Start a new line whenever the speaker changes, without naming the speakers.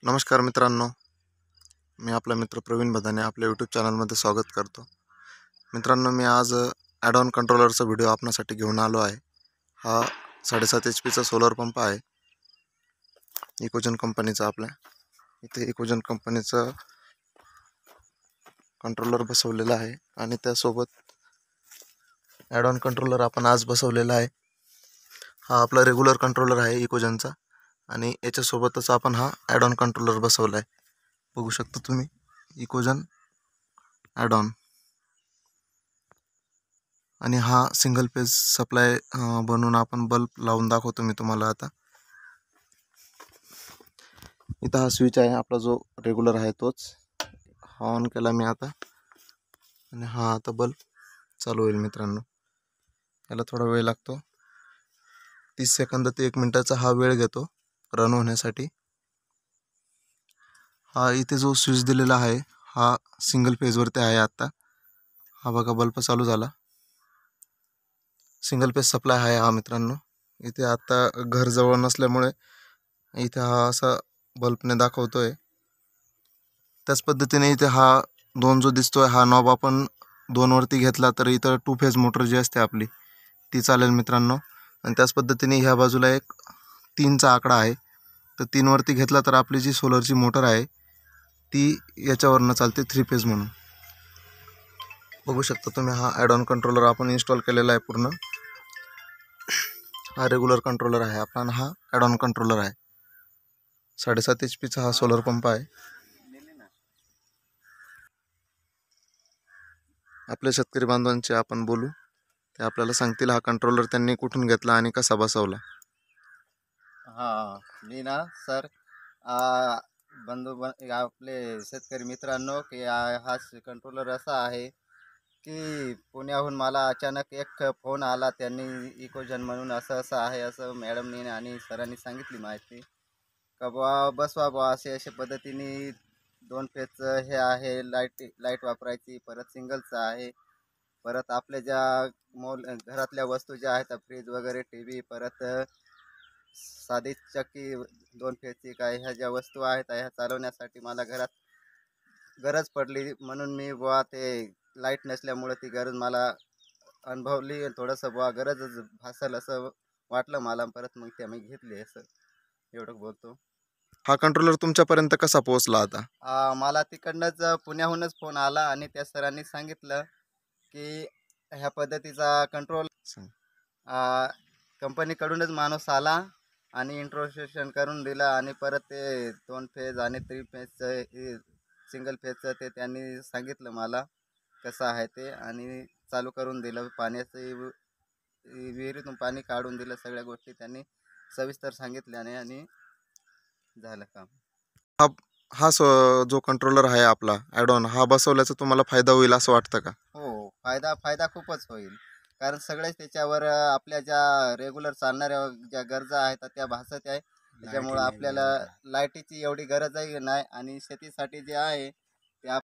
नमस्कार मित्रांनो, मी आपला मित्र प्रवीण बदाने आपल्या यूट्यूब चॅनलमध्ये स्वागत करतो. मित्रांनो, मी आज ॲडॉन कंट्रोलरचा व्हिडिओ आपणासाठी घेऊन आलो आहे. हा 7.5 HP चा सोलर पंप आहे. इकोजन कंपनीचा. आपल्या इथे इकोजन कंपनीचा कंट्रोलर बसवलेला आहे आणि त्यासोबत ॲडॉन कंट्रोलर आपण आज बसवलेला आहे. हा आपला रेग्युलर कंट्रोलर आहे इकोजनचा आणि याच्यासोबतच आपण हा ॲडॉन कंट्रोलर बसवला आहे. बघू शकता तुम्ही, इकोजन ॲडॉन. आणि हा सिंगल पेज सप्लाय बनवून आपण बल्ब लावून दाखवतो मी तुम्हाला. आता इथं हा स्विच आहे आपला, जो रेग्युलर आहे तोच. हा ऑन केला मी आता आणि हा आता बल्ब चालू होईल. मित्रांनो, याला थोडा वेळ लागतो. 30 सेकंद ते 1 मिनिटाचा हा वेळ घेतो रन होण्यासाठी. हा इथे जो स्विच दिलेला आहे हा सिंगल पेजवरती आहे. आता हा बघा, बल्ब चालू झाला. सिंगल पेज सप्लाय आहे हा मित्रांनो. इथे आता घर जवळ नसल्यामुळे इथे हा असा बल्बने दाखवतोय. त्याच पद्धतीने इथे हा 2 जो दिसतोय हा नॉब आपण 2 वरती घेतला तर इथं 2 फेज मोटर जी असते आपली ती चालेल मित्रांनो. आणि त्याच पद्धतीने ह्या बाजूला एक 3चा आकडा आहे, तर 3 वरती घेतला तर आपली जी सोलरची मोटर आहे ती याच्यावरनं चालते 3 फेज म्हणून. बघू शकता तुम्ही, हा ॲडॉन कंट्रोलर आपण इन्स्टॉल केलेला आहे पूर्ण. हा रेग्युलर कंट्रोलर आहे आपला, हा ॲडॉन कंट्रोलर आहे. 7.5 HP चा हा सोलर पंप आहे. आपल्या शेतकरी बांधवांचे आपण बोलू, ते आपल्याला सांगतील हा कंट्रोलर त्यांनी कुठून घेतला आणि कसा बसवला.
मी ना सर, आपले शेतकरी मित्रांनो, की हा कंट्रोलर असा आहे की पुण्याहून मला अचानक एक फोन आला. त्यांनी इकोजन म्हणून असं असं आहे, असं मॅडमनी आणि सरांनी सांगितली माहिती का बुवा बसवा बुवा असे अशा पद्धतीने 2 फेजचं हे आहे. लाईट वापरायची, परत सिंगलचं आहे. परत आपल्या ज्या घरातल्या वस्तू ज्या आहेत, फ्रीज वगैरे, टी व्ही, परत साधी चक्की 2 फेजची, काय ह्या ज्या वस्तू आहेत ह्या चालवण्यासाठी मला घरात गरज पडली. म्हणून मी बुवा ते लाईट नसल्यामुळे ती गरज मला अनुभवली. थोडंसं बुवा गरजच भासेल असं वाटलं मला. परत मग ते मी घेतली. असं एवढं बोलतो.
हा कंट्रोलर तुमच्यापर्यंत कसा पोहोचला आता?
मला तिकडनंच पुण्याहूनच फोन आला आणि त्या सरांनी सांगितलं की ह्या पद्धतीचा कंट्रोल कंपनीकडूनच माणूस आला आणि इंट्रोडक्शन करून दिलं. आणि परत ते 2 फेज आणि 3 फेजचं, सिंगल फेजचं ते त्यांनी सांगितलं मला कसं आहे ते, आणि चालू करून दिलं. पाण्याचं विहिरीतून पाणी काढून दिलं. सगळ्या गोष्टी त्यांनी सविस्तर सांगितल्याने आणि झालं काम.
हा हा जो कंट्रोलर आहे आपला ॲडॉन, हा बसवल्याचा तुम्हाला फायदा होईल असं वाटतं का?
हो, फायदा खूपच होईल. कारण सगळेच त्याच्यावर आपल्या ज्या रेग्युलर चालणाऱ्या ज्या गरजा आहेत त्या भासत आहे. त्याच्यामुळं आपल्याला लाईटीची एवढी गरजही नाही. आणि शेतीसाठी जे आहे